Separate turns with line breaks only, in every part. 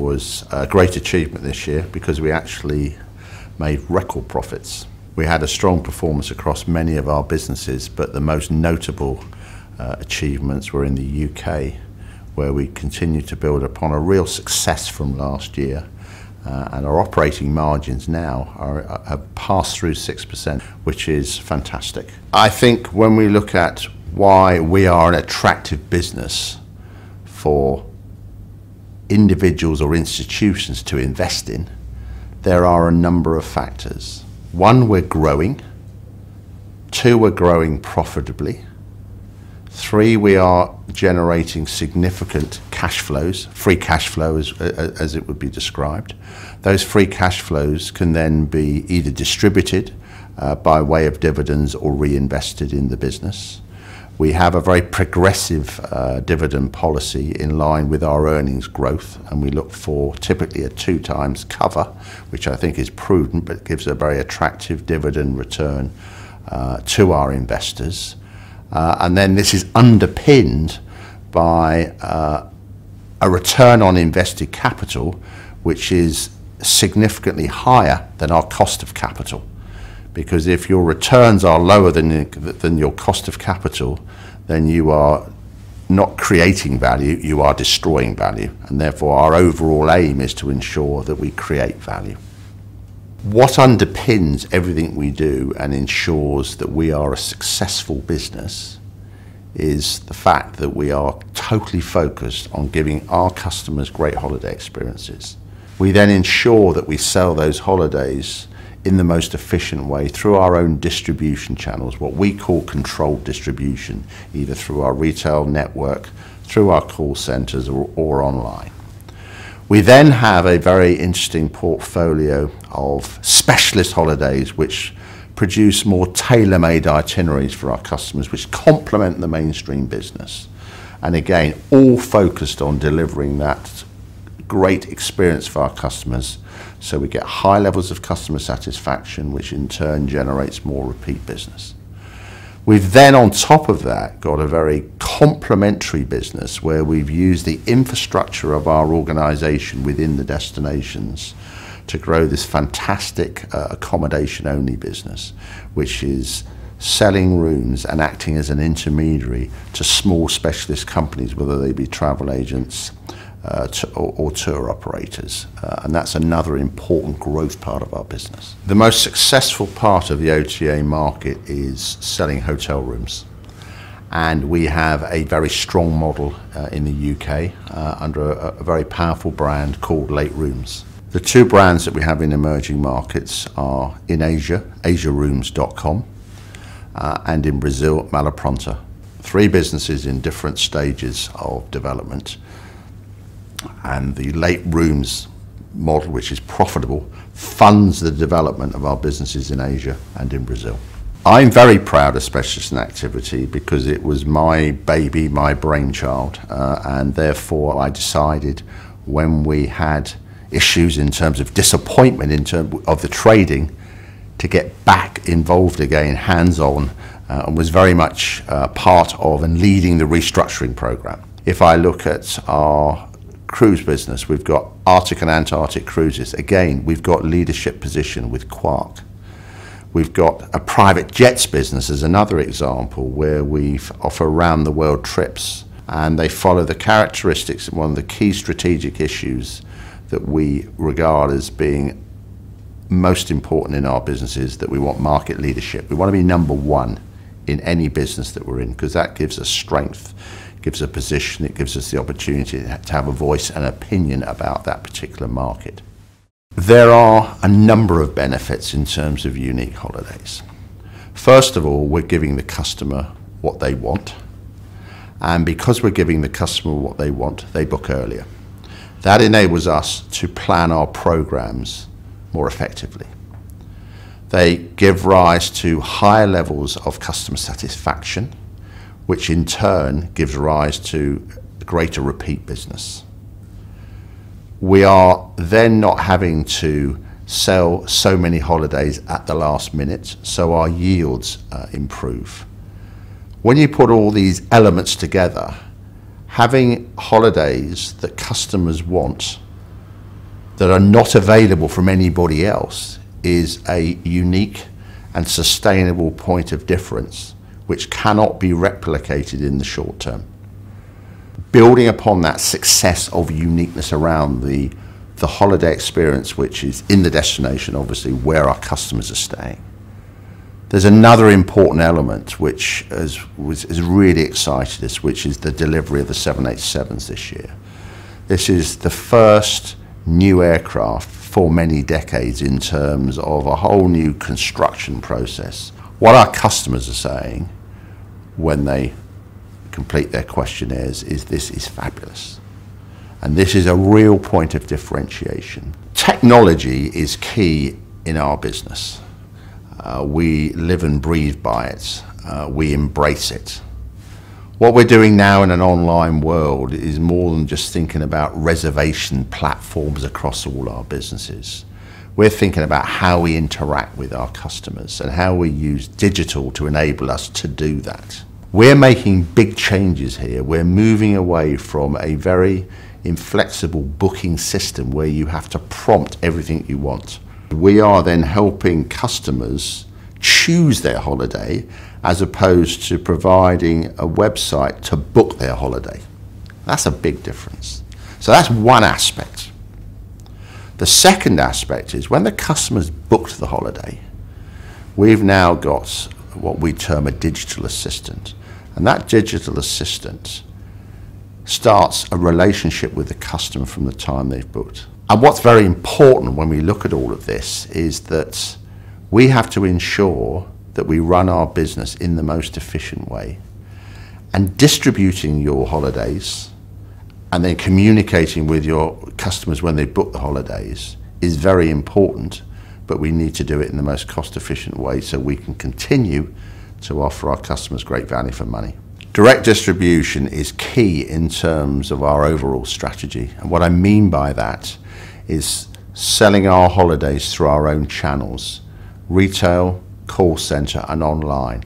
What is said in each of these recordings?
was a great achievement this year because we actually made record profits. We had a strong performance across many of our businesses, but the most notable achievements were in the UK, where we continue to build upon a real success from last year. And our operating margins now have passed through 6%, which is fantastic. I think when we look at why we are an attractive business for individuals or institutions to invest in, there are a number of factors. One, we're growing. Two, we're growing profitably. Three, we are generating significant cash flows, free cash flow as it would be described. Those free cash flows can then be either distributed by way of dividends or reinvested in the business. We have a very progressive dividend policy in line with our earnings growth, and we look for typically a 2 times cover, which I think is prudent but gives a very attractive dividend return to our investors. And then this is underpinned by a return on invested capital which is significantly higher than our cost of capital. Because if your returns are lower than your cost of capital, then you are not creating value, you are destroying value. And therefore our overall aim is to ensure that we create value. What underpins everything we do and ensures that we are a successful business is the fact that we are totally focused on giving our customers great holiday experiences. We then ensure that we sell those holidays in the most efficient way through our own distribution channels, what we call controlled distribution, either through our retail network, through our call centres or online. We then have a very interesting portfolio of specialist holidays which produce more tailor-made itineraries for our customers, which complement the mainstream business. And again, all focused on delivering that great experience for our customers, so we get high levels of customer satisfaction, which in turn generates more repeat business. We've then on top of that got a very complementary business where we've used the infrastructure of our organisation within the destinations to grow this fantastic accommodation only business, which is selling rooms and acting as an intermediary to small specialist companies, whether they be travel agents or tour operators, and that's another important growth part of our business. The most successful part of the OTA market is selling hotel rooms, and we have a very strong model in the UK under a very powerful brand called Late Rooms. The two brands that we have in emerging markets are in Asia, asiarooms.com, and in Brazil, Malapronta. 3 businesses in different stages of development. And the Late Rooms model, which is profitable, funds the development of our businesses in Asia and in Brazil. I'm very proud of Specialist in Activity because it was my baby, my brainchild, and therefore I decided when we had issues in terms of disappointment in terms of the trading to get back involved again, hands-on, and was very much part of and leading the restructuring program. If I look at our cruise business, we've got Arctic and Antarctic cruises. Again, we've got leadership position with Quark. We've got a private jets business as another example where we offer round the world trips, and they follow the characteristics of one of the key strategic issues that we regard as being most important in our businesses, that we want market leadership. We want to be number 1 in any business that we're in because that gives us strength, gives a position, it gives us the opportunity to have a voice and opinion about that particular market. There are a number of benefits in terms of unique holidays. First of all, we're giving the customer what they want, and because we're giving the customer what they want, they book earlier. That enables us to plan our programs more effectively. They give rise to higher levels of customer satisfaction, which in turn gives rise to greater repeat business. We are then not having to sell so many holidays at the last minute, so our yields improve. When you put all these elements together, having holidays that customers want that are not available from anybody else is a unique and sustainable point of difference which cannot be replicated in the short term. Building upon that success of uniqueness around the holiday experience, which is in the destination, obviously, where our customers are staying, there's another important element which has really excited us, which is the delivery of the 787s this year. This is the first new aircraft for many decades in terms of a whole new construction process. What our customers are saying when they complete their questionnaires is this is fabulous. And this is a real point of differentiation. Technology is key in our business. We live and breathe by it. We embrace it. What we're doing now in an online world is more than just thinking about reservation platforms across all our businesses. We're thinking about how we interact with our customers and how we use digital to enable us to do that. We're making big changes here. We're moving away from a very inflexible booking system where you have to prompt everything you want. We are then helping customers choose their holiday as opposed to providing a website to book their holiday. That's a big difference. So that's one aspect. The second aspect is when the customer's booked the holiday, we've now got what we term a digital assistant. And that digital assistant starts a relationship with the customer from the time they've booked. And what's very important when we look at all of this is that we have to ensure that we run our business in the most efficient way. And distributing your holidays and then communicating with your customers when they book the holidays is very important, but we need to do it in the most cost-efficient way so we can continue to offer our customers great value for money. Direct distribution is key in terms of our overall strategy. And what I mean by that is selling our holidays through our own channels, retail, call center and online.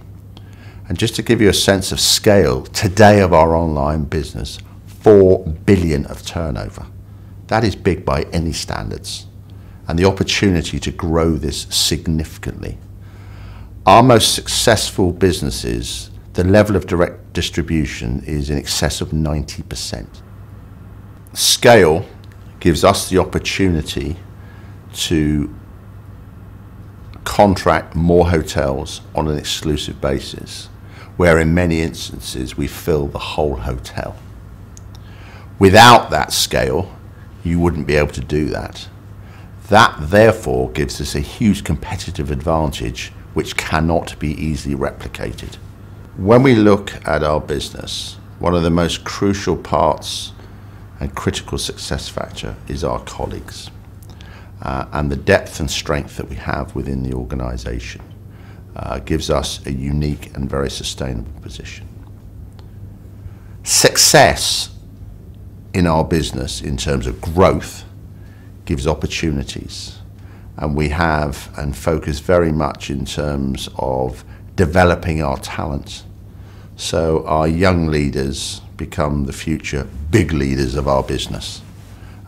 And just to give you a sense of scale, today of our online business, 4 billion of turnover. That is big by any standards. And the opportunity to grow this significantly. Our most successful businesses, the level of direct distribution is in excess of 90%. Scale gives us the opportunity to contract more hotels on an exclusive basis, where in many instances we fill the whole hotel. Without that scale, you wouldn't be able to do that. That therefore gives us a huge competitive advantage which cannot be easily replicated. When we look at our business, one of the most crucial parts and critical success factor is our colleagues and the depth and strength that we have within the organisation gives us a unique and very sustainable position. Success in our business in terms of growth gives opportunities, and we have and focus very much in terms of developing our talent so our young leaders become the future big leaders of our business.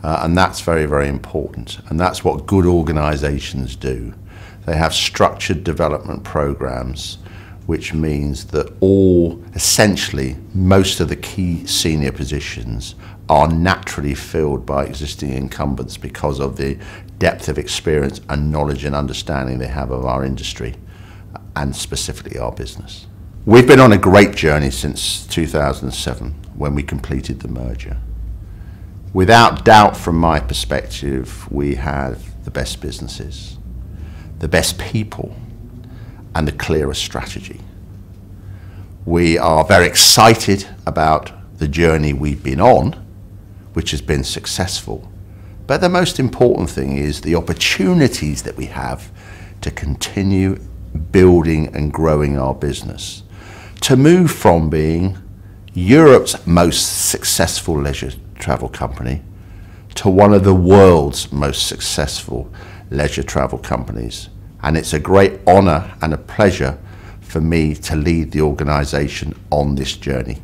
And that's very, very important. And that's what good organisations do. They have structured development programs, which means that essentially, most of the key senior positions are naturally filled by existing incumbents because of the depth of experience and knowledge and understanding they have of our industry and specifically our business. We've been on a great journey since 2007 when we completed the merger. Without doubt, from my perspective, we have the best businesses, the best people, and the clearest strategy. We are very excited about the journey we've been on, which has been successful. But the most important thing is the opportunities that we have to continue building and growing our business, to move from being Europe's most successful leisure travel company to one of the world's most successful leisure travel companies. And it's a great honour and a pleasure for me to lead the organisation on this journey.